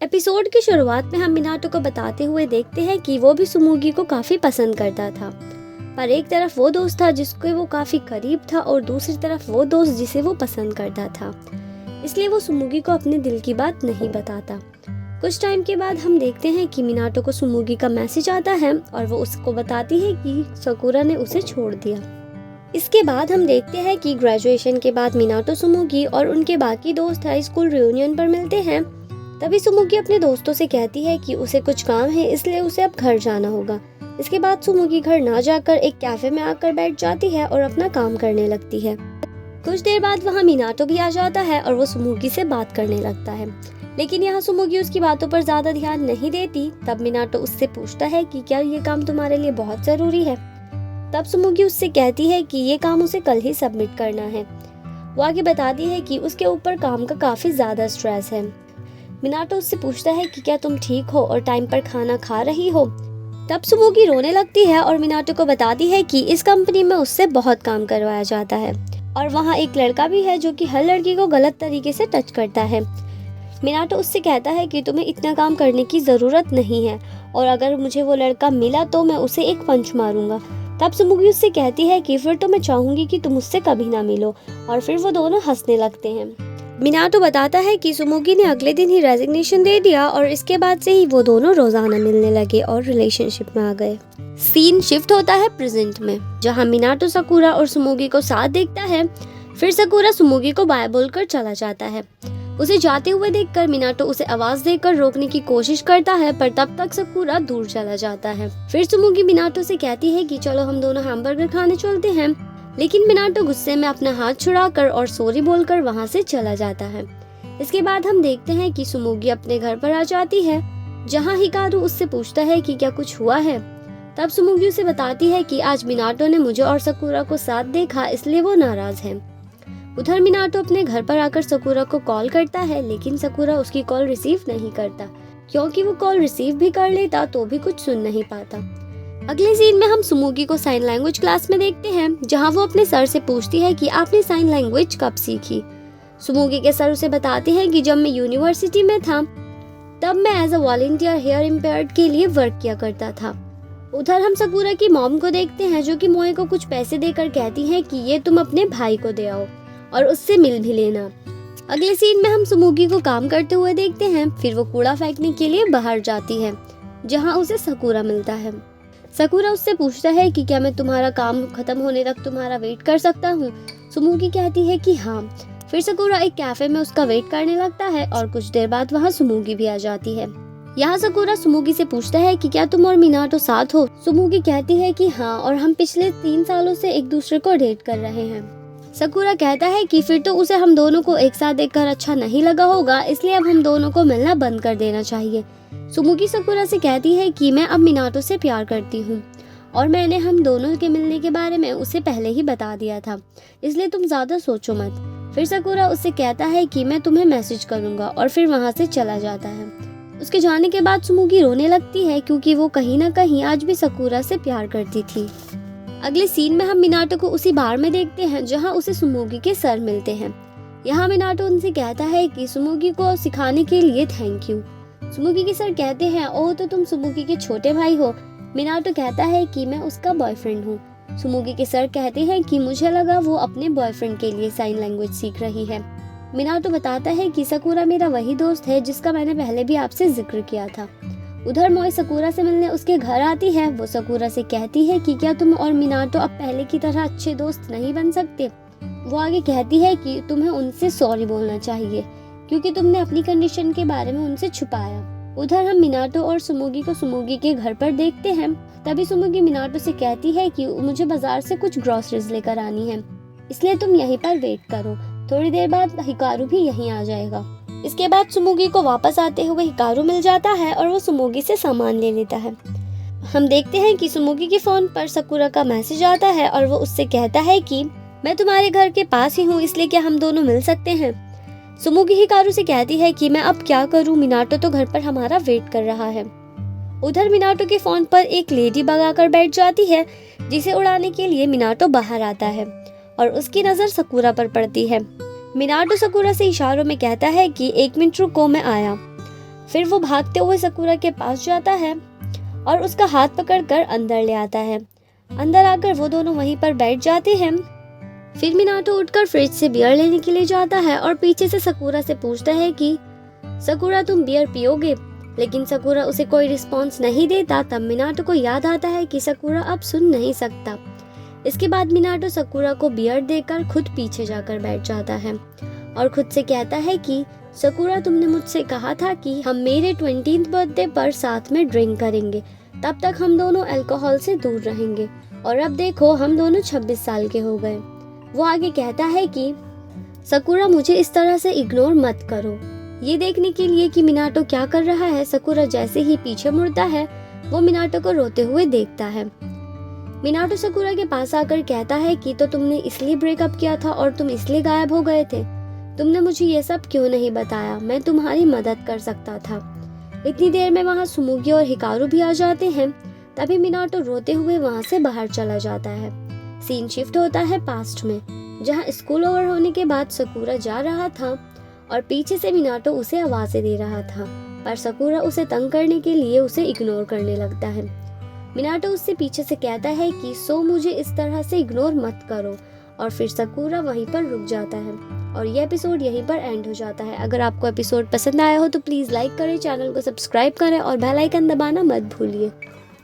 Episode की शुरुआत में हम मिनाटो को बताते हुए देखते हैं कि वो भी सुमुगी को काफी पसंद करता था, पर एक तरफ वो दोस्त था जिसके वो काफी करीब था और दूसरी तरफ वो दोस्त जिसे वो पसंद करता था। इसलिए वो सुमुगी को अपने दिल की बात नहीं बताता। कुछ टाइम के बाद हम देखते हैं कि मिनाटो को सुमुगी का मैसेज आता है और वो उसको बताती है कि साकुरा ने उसे छोड़ दिया। इसके बाद हम देखते हैं कि ग्रेजुएशन के बाद मिनाटो सुमुगी और उनके बाकी दोस्त हाई स्कूल रियूनियन पर मिलते हैं। तभी सुमुगी अपने दोस्तों से कहती है कि उसे कुछ काम है, इसलिए उसे अब घर जाना होगा। इसके बाद सुमुगी घर ना जाकर एक कैफे में आकर बैठ जाती है और अपना काम करने लगती है। कुछ देर बाद वहाँ मिनाटो भी आ जाता है और वो सुमुगी से बात करने लगता है, लेकिन यहाँ सुमुगी उसकी बातों पर ज्यादा ध्यान नहीं देती। तब मिनाटो उससे पूछता है कि क्या ये काम तुम्हारे लिए बहुत जरूरी है। तब सुमुगी उससे कहती है कि ये काम उसे कल ही सबमिट करना है। वो आगे बताती है कि उसके ऊपर काम का काफी ज्यादा स्ट्रेस है। मिनाटो उससे पूछता है कि क्या तुम ठीक हो और टाइम पर खाना खा रही हो। तब सुमुगी रोने लगती है और मिनाटो को बताती है कि इस कंपनी में उससे बहुत काम करवाया जाता है और वहाँ एक लड़का भी है जो कि हर लड़की को गलत तरीके से टच करता है। मिनाटो उससे कहता है कि तुम्हें इतना काम करने की जरूरत नहीं है और अगर मुझे वो लड़का मिला तो मैं उसे एक पंच मारूंगा। तब सुमुगी उससे कहती है कि फिर तो मैं चाहूंगी कि तुम उससे कभी ना मिलो, और फिर वो दोनों हंसने लगते हैं। मिनाटो बताता है कि सुमुगी ने अगले दिन ही रेजिग्नेशन दे दिया और इसके बाद से ही वो दोनों रोजाना मिलने लगे और रिलेशनशिप में आ गए। सीन शिफ्ट होता है प्रेजेंट में, जहां मिनाटो साकुरा और सुमुगी को साथ देखता है। फिर साकुरा सुमुगी को बाय बोलकर चला जाता है। उसे जाते हुए देखकर मिनाटो उसे आवाज देकर रोकने की कोशिश करता है, पर तब तक साकुरा दूर चला जाता है। फिर सुमुगी मिनाटो से कहती है कि चलो हम दोनों हैमबर्गर खाने चलते हैं, लेकिन मिनाटो गुस्से में अपना हाथ छुड़ाकर और सॉरी बोलकर वहां से चला जाता है। इसके बाद हम देखते हैं कि सुमुगी अपने घर पर आ जाती है, जहां हिकारू उससे पूछता है कि क्या कुछ हुआ है। तब सुमुगी उसे बताती है कि आज मिनाटो ने मुझे और साकुरा को साथ देखा, इसलिए वो नाराज है। उधर मिनाटो अपने घर पर आकर साकुरा को कॉल करता है, लेकिन साकुरा उसकी कॉल रिसीव नहीं करता, क्योंकि वो कॉल रिसीव भी कर लेता तो भी कुछ सुन नहीं पाता। अगले सीन में हम सुमुगी को साइन लैंग्वेज क्लास में देखते हैं, जहां वो अपने सर से पूछती है कि आपने साइन लैंग्वेज कब सीखी। सुमुगी के सर उसे बताते हैं कि जब मैं यूनिवर्सिटी में था तब मैं as a volunteer hear impaired के लिए वर्क किया करता था। उधर हम साकुरा की मॉम को देखते हैं, जो कि मोए को कुछ पैसे देकर कहती हैं कि ये तुम अपने भाई को दे आओ और उससे मिल भी लेना। अगले सीन में हम सुमुगी को काम करते हुए देखते हैं। फिर वो कूड़ा फेंकने के लिए बाहर जाती है, जहां उसे साकुरा मिलता है। साकुरा उससे पूछता है कि क्या मैं तुम्हारा काम खत्म होने तक तुम्हारा वेट कर सकता हूँ। सुमुगी कहती है कि हाँ। फिर साकुरा एक कैफे में उसका वेट करने लगता है और कुछ देर बाद वहाँ सुमुगी भी आ जाती है। यहाँ साकुरा सुमुगी से पूछता है कि क्या तुम और मिनाटो साथ हो। सुमुगी कहती है कि हाँ, और हम पिछले 3 सालों से एक दूसरे को डेट कर रहे हैं। साकुरा कहता है कि फिर तो उसे हम दोनों को एक साथ देखकर अच्छा नहीं लगा होगा, इसलिए अब हम दोनों को मिलना बंद कर देना चाहिए। सुमुगी साकुरा से कहती है कि मैं अब मिनाटो से प्यार करती हूँ और मैंने हम दोनों के मिलने के बारे में उसे पहले ही बता दिया था, इसलिए तुम ज्यादा सोचो मत। फिर साकुरा उससे कहता है कि मैं तुम्हें मैसेज करूंगा और फिर वहाँ से चला जाता है। उसके जाने के बाद सुमुगी रोने लगती है, क्योंकि वो कहीं ना कहीं आज भी साकुरा से प्यार करती थी। अगले सीन में हम मिनाटो को उसी बार में देखते हैं, जहाँ उसे सुमुगी के सर मिलते हैं। यहाँ मिनाटो उनसे कहता है कि सुमुगी को सिखाने के लिए थैंक यू। सुमुगी के सर कहते हैं, ओह तो तुम सुमुगी के छोटे भाई हो। मिनाटो कहता है कि मैं उसका बॉयफ्रेंड हूँ। सुमुगी के सर कहते हैं कि मुझे लगा वो अपने बॉयफ्रेंड के लिए साइन लैंग्वेज सीख रही है। मिनाटो बताता है कि साकुरा मेरा वही दोस्त है जिसका मैंने पहले भी आपसे जिक्र किया था। उधर मोए साकुरा से मिलने उसके घर आती है। वो साकुरा से कहती है कि क्या तुम और मिनाटो अब पहले की तरह अच्छे दोस्त नहीं बन सकते। वो आगे कहती है कि तुम्हें उनसे सॉरी बोलना चाहिए, क्योंकि तुमने अपनी कंडीशन के बारे में उनसे छुपाया। उधर हम मिनाटो और सुमुगी को सुमुगी के घर पर देखते हैं। तभी सुमुगी मिनाटो से कहती है कि मुझे बाजार से कुछ ग्रोसरीज लेकर आनी है, इसलिए तुम यहीं पर वेट करो, थोड़ी देर बाद हिकारू भी यहीं आ जाएगा। इसके बाद सुमुगी को वापस आते हुए हिकारू मिल जाता है और वो सुमुगी से सामान ले लेता है। हम देखते हैं कि सुमुगी के फोन पर साकुरा का मैसेज आता है और वो उससे कहता है कि मैं तुम्हारे घर के पास ही हूँ, इसलिए क्या हम दोनों मिल सकते हैं। सुमुगी हिकारू से कहती है कि मैं अब क्या करूँ, मिनाटो तो घर पर हमारा वेट कर रहा है। उधर मिनाटो के फोन पर एक लेडी बग आकर बैठ जाती है, जिसे उड़ाने के लिए मिनाटो बाहर आता है और उसकी नजर साकुरा पर पड़ती है। मिनाटो साकुरा से इशारों में कहता है कि 1 मिनट रुको, मैं आया। फिर वो भागते हुए साकुरा के पास जाता है और उसका हाथ पकड़कर अंदर ले आता है। अंदर आकर वो दोनों वहीं पर बैठ जाते हैं। फिर मिनाटो उठकर फ्रिज से बियर लेने के लिए जाता है और पीछे से साकुरा से पूछता है कि साकुरा तुम बियर पियोगे, लेकिन साकुरा उसे कोई रिस्पॉन्स नहीं देता। तब मिनाटो को याद आता है कि साकुरा अब सुन नहीं सकता। इसके बाद मिनाटो साकुरा को बियर देकर खुद पीछे जाकर बैठ जाता है और खुद से कहता है कि साकुरा तुमने मुझसे कहा था कि हम मेरे 20th बर्थडे पर साथ में ड्रिंक करेंगे, तब तक हम दोनों अल्कोहल से दूर रहेंगे, और अब देखो हम दोनों 26 साल के हो गए। वो आगे कहता है कि साकुरा मुझे इस तरह से इग्नोर मत करो। ये देखने के लिए कि मिनाटो क्या कर रहा है, साकुरा जैसे ही पीछे मुड़ता है वो मिनाटो को रोते हुए देखता है। मिनाटो साकुरा के पास आकर कहता है कि तो तुमने इसलिए ब्रेकअप किया था और तुम इसलिए गायब हो गए थे, तुमने मुझे ये सब क्यों नहीं बताया, मैं तुम्हारी मदद कर सकता था। इतनी देर में वहाँ सुमुगी और हिकारू भी आ जाते हैं। तभी मिनाटो रोते हुए वहाँ से बाहर चला जाता है। सीन शिफ्ट होता है पास्ट में, जहाँ स्कूल ओवर होने के बाद साकुरा जा रहा था और पीछे से मिनाटो उसे आवाजें दे रहा था, पर साकुरा उसे तंग करने के लिए उसे इग्नोर करने लगता है। मिनाटो उससे पीछे से कहता है कि सो मुझे इस तरह से इग्नोर मत करो, और फिर साकुरा वहीं पर रुक जाता है और ये एपिसोड यहीं पर एंड हो जाता है। अगर आपको एपिसोड पसंद आया हो तो प्लीज़ लाइक करें, चैनल को सब्सक्राइब करें और बेल आइकन दबाना मत भूलिए।